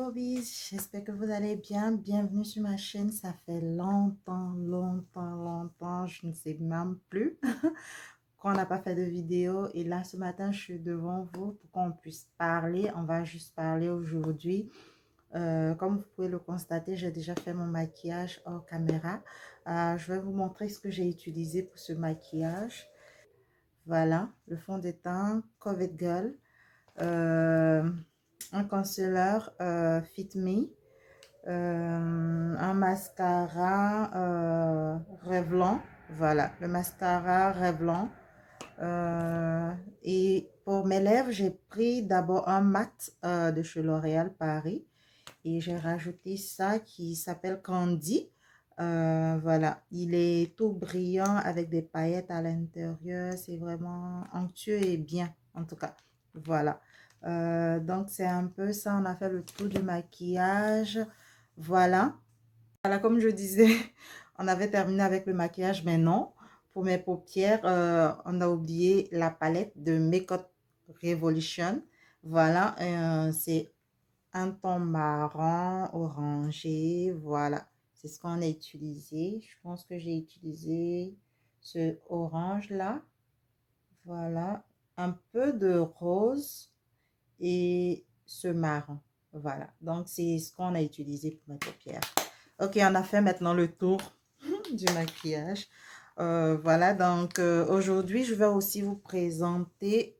Bobbies, j'espère que vous allez bien. Bienvenue sur ma chaîne. Ça fait longtemps, je ne sais même plus qu'on n'a pas fait de vidéo. Et là, ce matin, je suis devant vous pour qu'on puisse parler. On va juste parler aujourd'hui. Comme vous pouvez le constater, j'ai déjà fait mon maquillage hors caméra. Je vais vous montrer ce que j'ai utilisé pour ce maquillage. Voilà, le fond de teint Covid Girl. Un concealer Fit Me, un mascara Revlon, voilà, le mascara Revlon. Et pour mes lèvres, j'ai pris d'abord un mat de chez L'Oréal Paris et j'ai rajouté ça qui s'appelle Candy. Voilà, il est tout brillant avec des paillettes à l'intérieur, c'est vraiment onctueux et bien en tout cas. Voilà. Donc c'est un peu ça, on a fait le tour du maquillage. Voilà. Voilà, comme je disais, on avait terminé avec le maquillage, mais non. Pour mes paupières, on a oublié la palette de Makeup Revolution. Voilà, c'est un ton marron, orangé. Voilà, c'est ce qu'on a utilisé. Je pense que j'ai utilisé ce orange là. Voilà, un peu de rose et ce marron. Voilà, donc c'est ce qu'on a utilisé pour mes paupières. Ok, on a fait maintenant le tour du maquillage. Voilà, donc aujourd'hui, je vais aussi vous présenter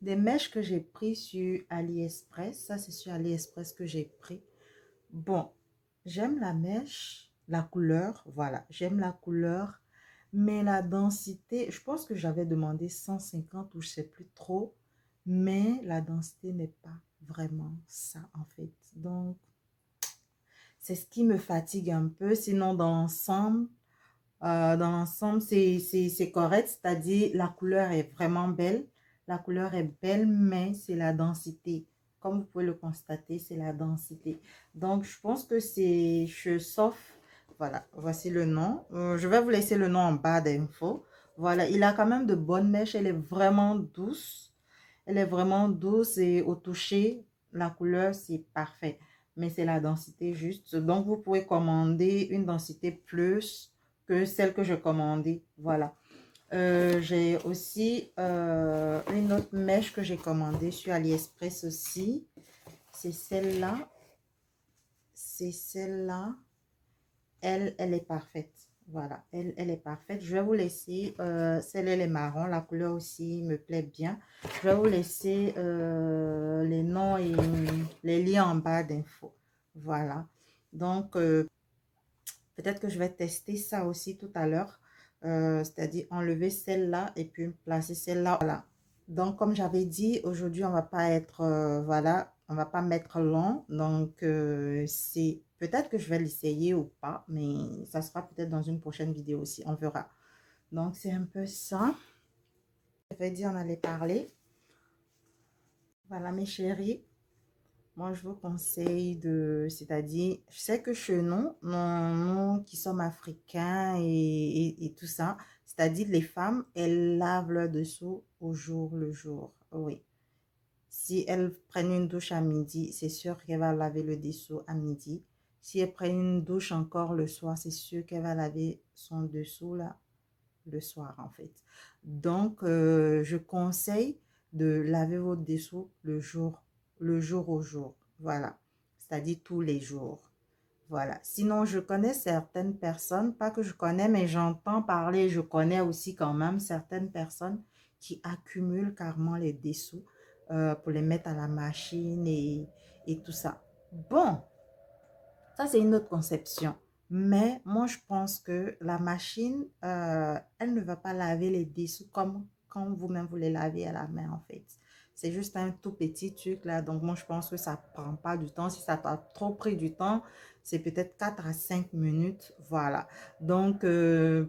des mèches que j'ai pris sur AliExpress. Ça, c'est sur AliExpress que j'ai pris. Bon, j'aime la mèche, la couleur, voilà, j'aime la couleur, mais la densité, je pense que j'avais demandé 150 ou je sais plus trop, mais la densité n'est pas vraiment ça en fait. Donc, c'est ce qui me fatigue un peu. Sinon, dans l'ensemble, c'est correct. C'est-à-dire, la couleur est vraiment belle. La couleur est belle, mais c'est la densité. Comme vous pouvez le constater, c'est la densité. Donc, je pense que c'est Soft. Voilà, voici le nom. Je vais vous laisser le nom en bas d'infos. Voilà, il a quand même de bonnes mèches. Elle est vraiment douce. Elle est vraiment douce et au toucher, la couleur, c'est parfait. Mais c'est la densité juste. Donc, vous pouvez commander une densité plus que celle que je commandais. Voilà. J'ai aussi une autre mèche que j'ai commandée sur AliExpress aussi. C'est celle-là. C'est celle-là. Elle est parfaite. Voilà, elle est parfaite. Je vais vous laisser, celle-là, elle est marron. La couleur aussi me plaît bien. Je vais vous laisser les noms et les liens en bas d'infos. Voilà. Donc, peut-être que je vais tester ça aussi tout à l'heure. C'est-à-dire enlever celle-là et puis placer celle-là. Voilà. Donc, comme j'avais dit, aujourd'hui, on va pas être, voilà, on va pas mettre long. Donc, c'est peut-être que je vais l'essayer ou pas, mais ça sera peut-être dans une prochaine vidéo aussi. On verra. Donc, c'est un peu ça. Je vais dire, on allait parler. Voilà, mes chéris. Moi, je vous conseille de, c'est-à-dire, je sais que chez nous, nous qui sommes africains et tout ça, c'est-à-dire les femmes, elles lavent leur dessous au jour le jour. Oui. Si elles prennent une douche à midi, c'est sûr qu'elle va laver le dessous à midi. Si elles prennent une douche encore le soir, c'est sûr qu'elle va laver son dessous là, le soir en fait. Donc, je conseille de laver votre dessous le jour au jour. Voilà, c'est-à-dire tous les jours. Voilà. Sinon, je connais certaines personnes, pas que je connais, mais j'entends parler, je connais aussi quand même certaines personnes qui accumulent carrément les dessous pour les mettre à la machine et tout ça. Bon, ça, c'est une autre conception. Mais moi, je pense que la machine, elle ne va pas laver les dessous comme quand vous-même vous les lavez à la main, en fait. C'est juste un tout petit truc là. Donc, moi, je pense que ça ne prend pas du temps. Si ça t'a trop pris du temps, c'est peut-être 4 à 5 minutes. Voilà. Donc,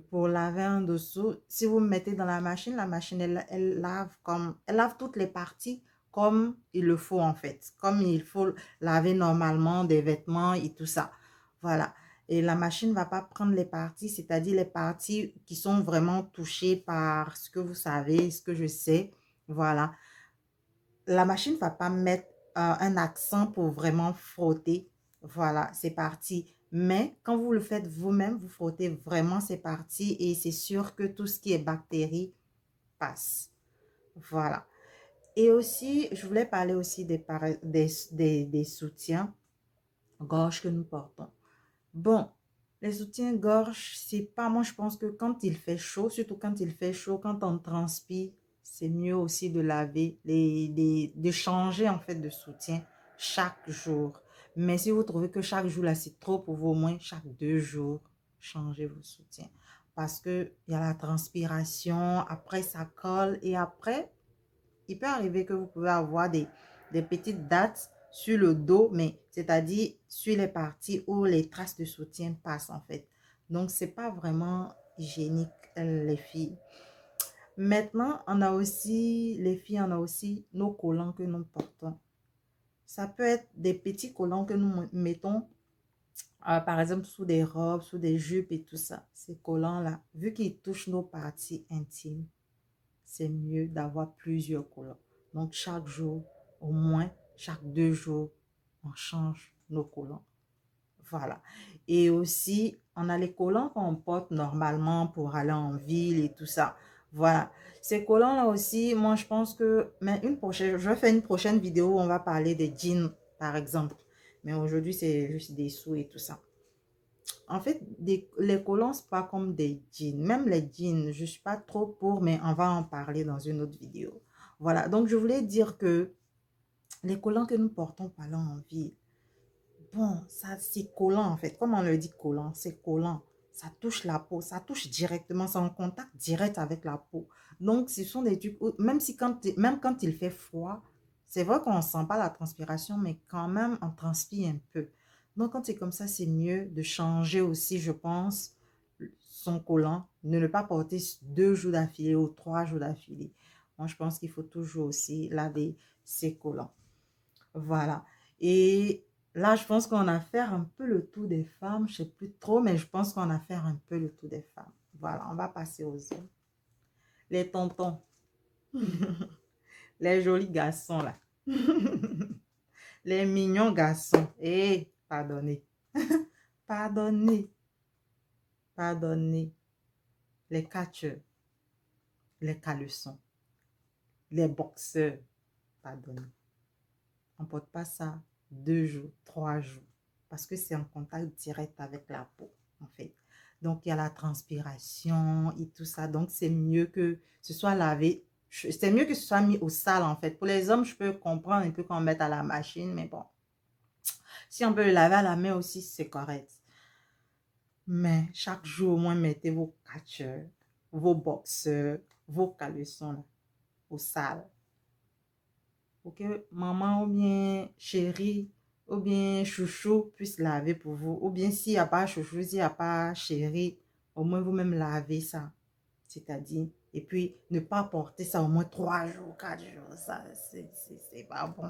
pour laver un dessous, si vous me mettez dans la machine, elle lave comme, elle lave toutes les parties comme il le faut en fait. Comme il faut laver normalement des vêtements et tout ça. Voilà. Et la machine ne va pas prendre les parties, c'est-à-dire les parties qui sont vraiment touchées par ce que vous savez, ce que je sais. Voilà. La machine ne va pas mettre un accent pour vraiment frotter. Voilà, c'est parti. Mais quand vous le faites vous-même, vous frottez vraiment, c'est parti. Et c'est sûr que tout ce qui est bactéries passe. Voilà. Et aussi, je voulais parler aussi des soutiens-gorge que nous portons. Bon, les soutiens-gorge, c'est pas, moi je pense que quand il fait chaud, surtout quand il fait chaud, quand on transpire, c'est mieux aussi de laver, de changer en fait de soutien chaque jour. Mais si vous trouvez que chaque jour là c'est trop pour vous, au moins chaque 2 jours, changez vos soutiens. Parce que il y a la transpiration, après ça colle et après il peut arriver que vous pouvez avoir des petites dates sur le dos, mais c'est-à-dire sur les parties où les traces de soutien passent en fait. Donc, c'est pas vraiment hygiénique, les filles. Maintenant, on a aussi, les filles, on a aussi nos collants que nous portons. Ça peut être des petits collants que nous mettons, par exemple, sous des robes, sous des jupes et tout ça. Ces collants-là, vu qu'ils touchent nos parties intimes, c'est mieux d'avoir plusieurs collants. Donc, chaque jour, au moins, chaque 2 jours, on change nos collants. Voilà. Et aussi, on a les collants qu'on porte normalement pour aller en ville et tout ça. Voilà. Ces collants-là aussi, moi, je pense que, mais je vais faire une prochaine vidéo où on va parler des jeans, par exemple. Mais aujourd'hui, c'est juste des sous et tout ça. En fait, les collants, c'est pas comme des jeans. Même les jeans, je suis pas trop pour, mais on va en parler dans une autre vidéo. Voilà, donc je voulais dire que les collants que nous portons parlant en ville, bon, ça c'est collant en fait. Comme on le dit collant, c'est collant. Ça touche la peau, ça touche directement, c'est en contact direct avec la peau. Donc, ce sont des trucs, même si même quand il fait froid, c'est vrai qu'on ne sent pas la transpiration, mais quand même, on transpire un peu. Donc, quand c'est comme ça, c'est mieux de changer aussi, je pense, son collant, de ne pas porter 2 jours d'affilée ou 3 jours d'affilée. Moi, je pense qu'il faut toujours aussi laver ses collants. Voilà. Et là, je pense qu'on a fait un peu le tour des femmes. Je ne sais plus trop, mais je pense qu'on a fait un peu le tour des femmes. Voilà, on va passer aux hommes. Les tontons, les jolis garçons là. Les mignons garçons. Eh, pardonnez. Pardonnez. Pardonnez. Les catcheurs, les caleçons, les boxeurs. Pardonnez. On ne porte pas ça 2 jours, 3 jours. Parce que c'est en contact direct avec la peau, en fait. Donc, il y a la transpiration et tout ça. Donc, c'est mieux que ce soit lavé. C'est mieux que ce soit mis au sale, en fait. Pour les hommes, je peux comprendre un peu qu'on mette à la machine, mais bon. Si on peut le laver à la main aussi, c'est correct. Mais chaque jour, au moins, mettez vos catcheurs, vos boxeurs, vos caleçons là, au sale. Pour que maman ou bien chérie ou bien chouchou puisse laver pour vous. Ou bien s'il n'y a pas chouchou, s'il n'y a pas chérie, au moins vous-même lavez ça. C'est-à-dire, et puis ne pas porter ça au moins 3 jours, 4 jours. Ça, c'est pas bon.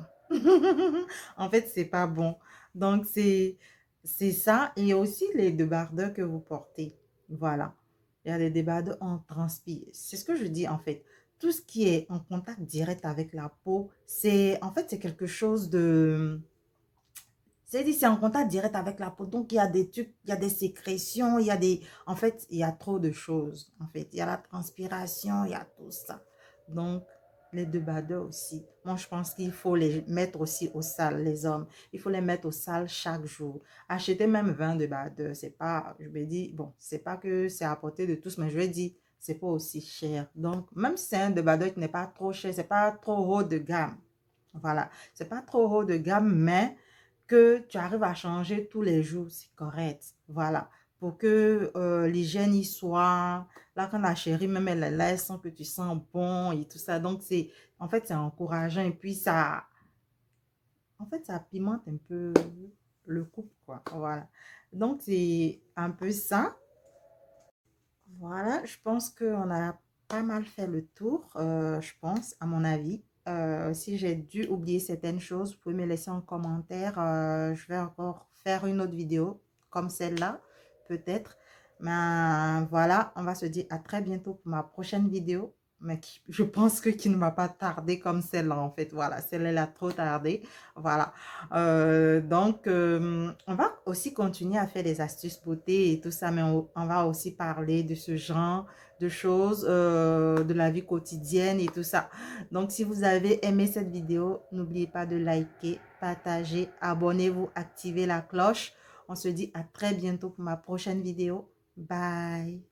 En fait, c'est pas bon. Donc, c'est ça. Et aussi les débardeurs que vous portez. Voilà. Il y a des débardeurs en transpire. C'est ce que je dis en fait. Tout ce qui est en contact direct avec la peau, c'est en fait c'est quelque chose de... C'est en contact direct avec la peau. Donc, il y a des trucs, il y a des sécrétions, il y a des... En fait, il y a trop de choses. En fait, il y a la transpiration, il y a tout ça. Donc, les débardeurs aussi. Moi, je pense qu'il faut les mettre aussi au sale, les hommes. Il faut les mettre au sale chaque jour. Acheter même 20 débardeurs, c'est pas... Je me dis, bon, c'est pas que c'est à portée de tous, mais je vais dire, c'est pas aussi cher. Donc, même si c'est un débardeur qui n'est pas trop cher, c'est pas trop haut de gamme. Voilà. C'est pas trop haut de gamme, mais que tu arrives à changer tous les jours, c'est correct. Voilà. Pour que l'hygiène y soit. Là, quand la chérie, même elle est là, elle sent que tu sens bon et tout ça. Donc, en fait, c'est encourageant. Et puis, en fait, ça pimente un peu le couple, quoi. Voilà. Donc, c'est un peu ça. Voilà. Je pense qu'on a pas mal fait le tour, je pense, à mon avis. Si j'ai dû oublier certaines choses, vous pouvez me laisser en commentaire. Je vais encore faire une autre vidéo comme celle-là, peut-être. Mais voilà, on va se dire à très bientôt pour ma prochaine vidéo. mais je pense que qui ne va pas tarder comme celle-là, en fait. Voilà, celle-là, elle a trop tardé. Voilà. Donc, on va aussi continuer à faire des astuces beauté et tout ça, mais on va aussi parler de ce genre de choses, de la vie quotidienne et tout ça. Donc, si vous avez aimé cette vidéo, n'oubliez pas de liker, partager, abonnez-vous, activez la cloche. On se dit à très bientôt pour ma prochaine vidéo. Bye.